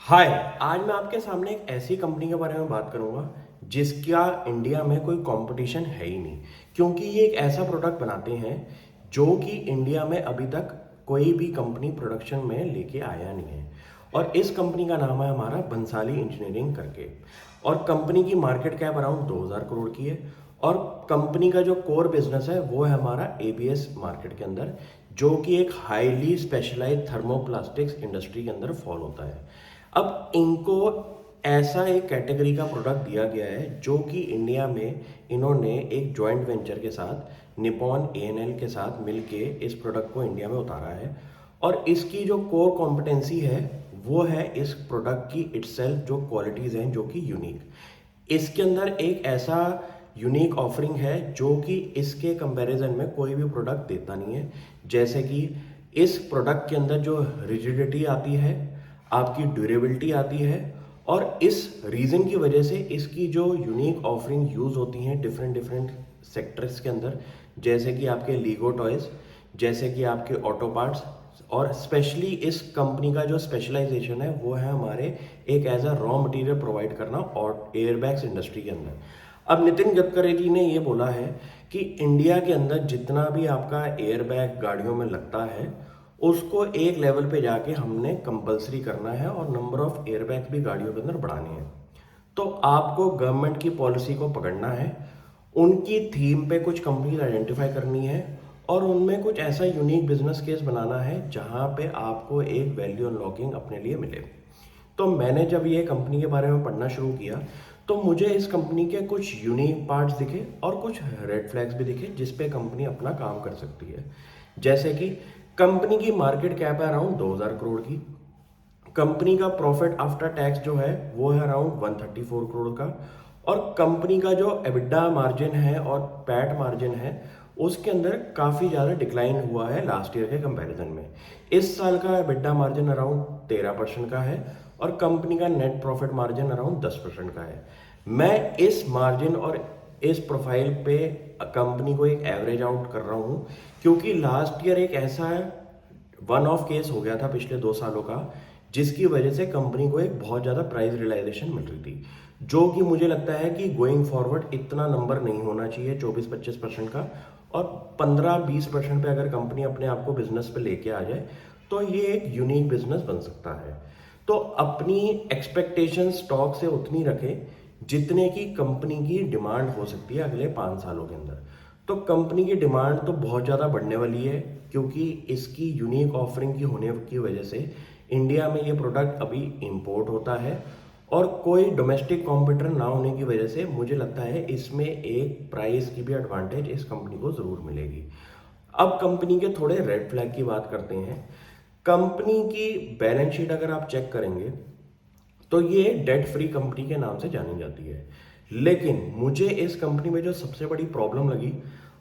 हाय। आज मैं आपके सामने एक ऐसी कंपनी के बारे में बात करूंगा जिसका इंडिया में कोई कंपटीशन है ही नहीं, क्योंकि ये एक ऐसा प्रोडक्ट बनाते हैं जो कि इंडिया में अभी तक कोई भी कंपनी प्रोडक्शन में लेके आया नहीं है। और इस कंपनी का नाम है हमारा बंसाली इंजीनियरिंग करके। और कंपनी की मार्केट कैप अराउंड 2000 करोड़ की है। और कंपनी का जो कोर बिजनेस है वो है हमारा एबीएस मार्केट के अंदर, जो कि एक हाईली स्पेशलाइज्ड थर्मोप्लास्टिक्स इंडस्ट्री के अंदर फॉल होता है। अब इनको ऐसा एक कैटेगरी का प्रोडक्ट दिया गया है जो कि इंडिया में इन्होंने एक जॉइंट वेंचर के साथ निपॉन एएनएल के साथ मिलके इस प्रोडक्ट को इंडिया में उतारा है। और इसकी जो कोर कॉम्पिटेंसी है वो है इस प्रोडक्ट की इटसेल्फ जो क्वालिटीज़ हैं जो कि यूनिक। इसके अंदर एक ऐसा यूनिक ऑफरिंग है जो कि इसके कंपैरिजन में कोई भी प्रोडक्ट देता नहीं है। जैसे कि इस प्रोडक्ट के अंदर जो रिजिडिटी आती है, आपकी ड्यूरेबिलिटी आती है, और इस रीज़न की वजह से इसकी जो यूनिक ऑफरिंग यूज़ होती हैं डिफरेंट डिफरेंट सेक्टर्स के अंदर, जैसे कि आपके लीगो टॉयज़, जैसे कि आपके ऑटो पार्ट्स। और स्पेशली इस कंपनी का जो स्पेशलाइजेशन है वो है हमारे एक as a raw material provide करना और एयरबैग्स इंडस्ट्री के अंदर। अब नितिन गडकरी जी ने ये बोला है कि इंडिया के अंदर जितना भी आपका एयरबैग गाड़ियों में लगता है उसको एक लेवल पे जाके हमने कंपलसरी करना है और नंबर ऑफ एयरबैग भी गाड़ियों के अंदर बढ़ाने हैं। तो आपको गवर्नमेंट की पॉलिसी को पकड़ना है, उनकी थीम पे कुछ कंपनीज आइडेंटिफाई करनी है और उनमें कुछ ऐसा यूनिक बिजनेस केस बनाना है जहां पे आपको एक वैल्यू अनलॉकिंग अपने लिए मिले। तो मैंने जब ये कंपनी के बारे में पढ़ना शुरू किया तो मुझे इस कंपनी के कुछ यूनिक पार्ट्स दिखे और कुछ रेड फ्लैग्स भी दिखे जिस पे कंपनी अपना काम कर सकती है। जैसे कि कंपनी की मार्केट कैप है अराउंड 2000 करोड़ की। कंपनी का प्रॉफिट आफ्टर टैक्स जो है वो है अराउंड 134 करोड़ का। और कंपनी का जो एबिडा मार्जिन है और पैट मार्जिन है उसके अंदर काफ़ी ज़्यादा डिक्लाइन हुआ है लास्ट ईयर के कंपैरिजन में। इस साल का एबिडा मार्जिन अराउंड 13% का है और कंपनी का नेट प्रॉफिट मार्जिन अराउंड 10% का है। मैं इस मार्जिन और इस प्रोफाइल पे कंपनी को एक एवरेज आउट कर रहा हूँ, क्योंकि लास्ट ईयर एक ऐसा वन ऑफ केस हो गया था पिछले 2 सालों का जिसकी वजह से कंपनी को एक बहुत ज़्यादा प्राइस रियलाइजेशन मिल रही थी, जो कि मुझे लगता है कि गोइंग फॉरवर्ड इतना नंबर नहीं होना चाहिए 24-25% का। और 15-20% पे अगर कंपनी अपने आप को बिजनेस पे लेके आ जाए तो ये एक यूनिक बिजनेस बन सकता है। तो अपनी एक्सपेक्टेशन स्टॉक से उतनी रखें जितने की कंपनी की डिमांड हो सकती है अगले 5 सालों के अंदर। तो कंपनी की डिमांड तो बहुत ज़्यादा बढ़ने वाली है, क्योंकि इसकी यूनिक ऑफरिंग की होने की वजह से इंडिया में ये प्रोडक्ट अभी इंपोर्ट होता है और कोई डोमेस्टिक कॉम्पिटिटर ना होने की वजह से मुझे लगता है इसमें एक प्राइस की भी एडवांटेज इस कंपनी को ज़रूर मिलेगी। अब कंपनी के थोड़े रेड फ्लैग की बात करते हैं। कंपनी की बैलेंस शीट अगर आप चेक करेंगे तो ये डेट फ्री कंपनी के नाम से जानी जाती है, लेकिन मुझे इस कंपनी में जो सबसे बड़ी प्रॉब्लम लगी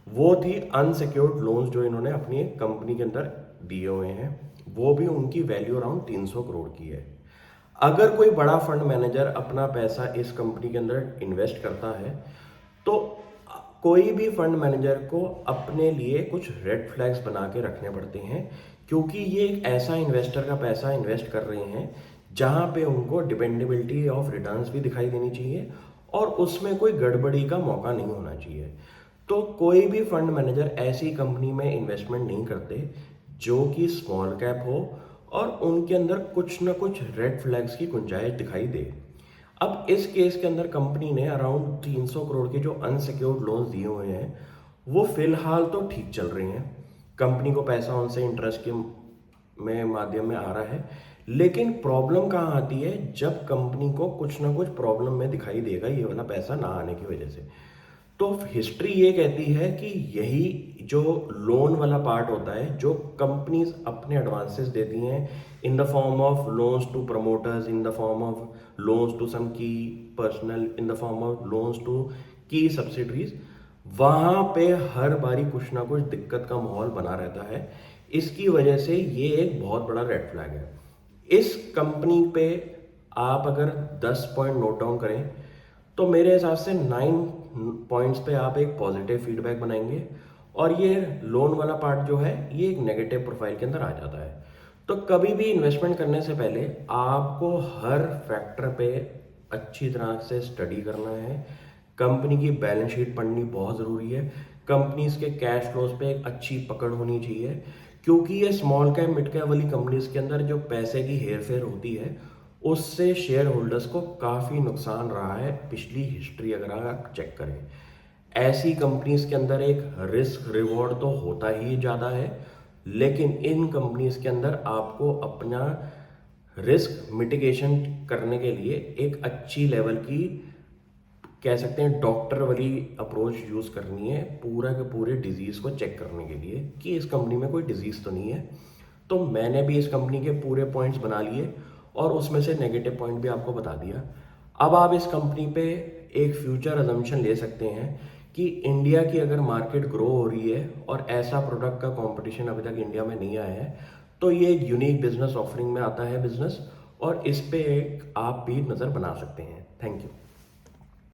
वो थी अनसिक्योर्ड लोन्स जो इन्होंने अपनी कंपनी के अंदर दिए हुए हैं, वो भी उनकी वैल्यू अराउंड 300 करोड़ की है। अगर कोई बड़ा फंड मैनेजर अपना पैसा इस कंपनी के अंदर इन्वेस्ट करता है तो कोई भी फंड मैनेजर को अपने लिए कुछ रेड फ्लैग्स बना के रखने पड़ते हैं, क्योंकि ये एक ऐसा इन्वेस्टर का पैसा इन्वेस्ट कर रहे हैं जहां पे उनको डिपेंडेबिलिटी ऑफ रिटर्न्स भी दिखाई देनी चाहिए और उसमें कोई गड़बड़ी का मौका नहीं होना चाहिए। तो कोई भी फंड मैनेजर ऐसी कंपनी में इन्वेस्टमेंट नहीं करते जो कि स्मॉल कैप हो और उनके अंदर कुछ ना कुछ रेड फ्लैग्स की गुंजाइश दिखाई दे। अब इस केस के अंदर कंपनी ने अराउंड 300 करोड़ के जो अनसिक्योर्ड लोन्स दिए हुए हैं वो फिलहाल तो ठीक चल रहे हैं, कंपनी को पैसा उनसे इंटरेस्ट के में माध्यम में आ रहा है। लेकिन प्रॉब्लम कहाँ आती है जब कंपनी को कुछ ना कुछ प्रॉब्लम में दिखाई देगा ये वाला पैसा ना आने की वजह से। तो हिस्ट्री ये कहती है कि यही जो लोन वाला पार्ट होता है जो कंपनीज अपने एडवांसेस देती हैं in the form of loans to promoters, in the form of loans to some key personnel, in the form of loans to key subsidiaries, वहाँ पे हर बारी कुछ ना कुछ दिक्कत का माहौल बना रहता है। इसकी वजह से ये एक बहुत बड़ा रेड फ्लैग है। इस कंपनी पे आप अगर 10 पॉइंट नोट डाउन करें तो मेरे हिसाब से 9 पॉइंट्स पे आप एक पॉजिटिव फीडबैक बनाएंगे और ये लोन वाला पार्ट जो है ये एक नेगेटिव प्रोफाइल के अंदर आ जाता है। तो कभी भी इन्वेस्टमेंट करने से पहले आपको हर फैक्टर पे अच्छी तरह से स्टडी करना है। कंपनी की बैलेंस शीट पढ़नी बहुत ज़रूरी है। कंपनीज के कैश फ्लोज पे एक अच्छी पकड़ होनी चाहिए, क्योंकि ये स्मॉल कैप मिड कैप वाली कंपनीज के अंदर जो पैसे की हेर फेर होती है उससे शेयर होल्डर्स को काफ़ी नुकसान रहा है। पिछली हिस्ट्री अगर आप चेक करें, ऐसी कंपनीज के अंदर एक रिस्क रिवॉर्ड तो होता ही ज़्यादा है, लेकिन इन कंपनीज के अंदर आपको अपना रिस्क मिटिगेशन करने के लिए एक अच्छी लेवल की, कह सकते हैं, डॉक्टर वाली अप्रोच यूज़ करनी है पूरा के पूरे डिजीज़ को चेक करने के लिए कि इस कंपनी में कोई डिजीज़ तो नहीं है। तो मैंने भी इस कंपनी के पूरे पॉइंट्स बना लिए और उसमें से नेगेटिव पॉइंट भी आपको बता दिया। अब आप इस कंपनी पे एक फ्यूचर अजम्पशन ले सकते हैं कि इंडिया की अगर मार्केट ग्रो हो रही है और ऐसा प्रोडक्ट का कंपटीशन अभी तक इंडिया में नहीं आया है, तो ये एक यूनिक बिजनेस ऑफरिंग में आता है बिजनेस, और इस पे एक आप भी नज़र बना सकते हैं। Thank you.